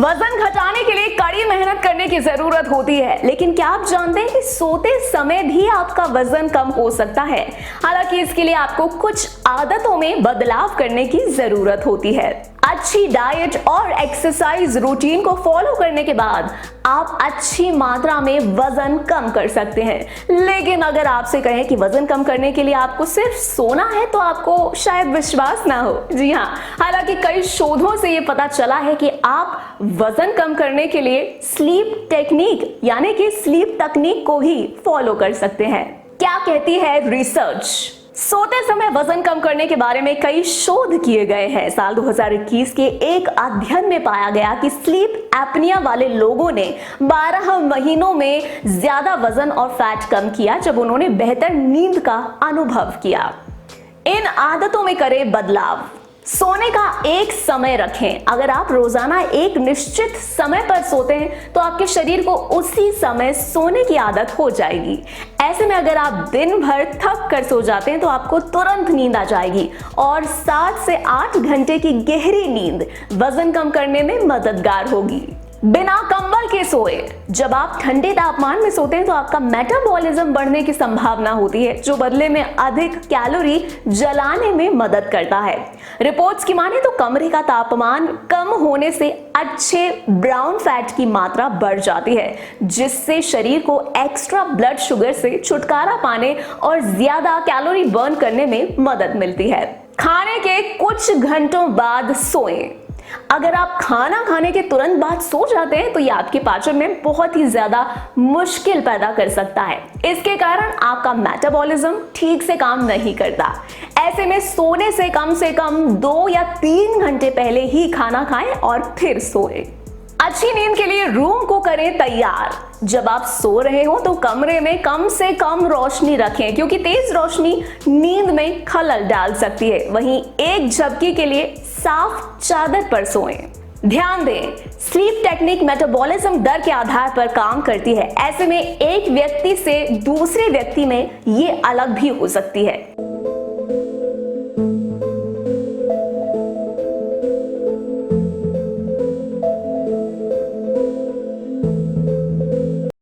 वजन घटाने के लिए कड़ी मेहनत करने की जरूरत होती है, लेकिन क्या आप जानते हैं कि सोते समय भी आपका वजन कम हो सकता है। हालांकि इसके लिए आपको कुछ आदतों में बदलाव करने की जरूरत होती है। अच्छी डाइट और एक्सरसाइज रूटीन को फॉलो करने के बाद आप अच्छी मात्रा में वजन कम कर सकते हैं। लेकिन अगर आपसे कहें कि वजन कम करने के लिए आपको सिर्फ सोना है तो आपको शायद विश्वास ना हो। जी हाँ, हालांकि कई शोधों से ये पता चला है कि आप वजन कम करने के लिए स्लीप टेक्निक यानी कि स्लीप तकनीक को भी फॉलो कर सकते हैं। क्या कहती है रिसर्च? सोते समय वजन कम करने के बारे में कई शोध किए गए हैं। साल 2021 के एक अध्ययन में पाया गया कि स्लीप एपनिया वाले लोगों ने 12 महीनों में ज्यादा वजन और फैट कम किया जब उन्होंने बेहतर नींद का अनुभव किया। इन आदतों में करें बदलाव। सोने का एक समय रखें। अगर आप रोजाना एक निश्चित समय पर सोते हैं तो आपके शरीर को उसी समय सोने की आदत हो जाएगी। ऐसे में अगर आप दिन भर थक कर सो जाते हैं तो आपको तुरंत नींद आ जाएगी और 7 से 8 घंटे की गहरी नींद वजन कम करने में मददगार होगी। बिना कंबल के सोए। जब आप ठंडे तापमान में सोते हैं तो आपका मेटाबॉलिज्म बढ़ने की संभावना होती है, जो बदले में अधिक कैलोरी जलाने में मदद करता है। रिपोर्ट्स की माने तो कमरे का तापमान कम होने से अच्छे ब्राउन फैट की मात्रा बढ़ जाती है, जिससे शरीर को एक्स्ट्रा ब्लड शुगर से छुटकारा पाने और ज्यादा कैलोरी बर्न करने में मदद मिलती है। खाने के कुछ घंटों बाद सोएं। अगर आप खाना खाने के तुरंत बाद सो जाते हैं तो यह आपके पाचन में बहुत ही ज्यादा मुश्किल पैदा कर सकता है। इसके कारण आपका मेटाबॉलिज्म ठीक से काम नहीं करता। ऐसे में सोने से कम 2 या 3 घंटे पहले ही खाना खाएं और फिर सोएं। अच्छी नींद के लिए रूम को करें तैयार। जब आप सो रहे हो तो कमरे में कम से कम रोशनी रखें, क्योंकि तेज रोशनी नींद में खलल डाल सकती है। वहीं एक झपकी के लिए साफ चादर पर सोएं। ध्यान दें, स्लीप टेक्निक मेटाबॉलिज्म दर के आधार पर काम करती है। ऐसे में एक व्यक्ति से दूसरे व्यक्ति में ये अलग भी हो सकती है।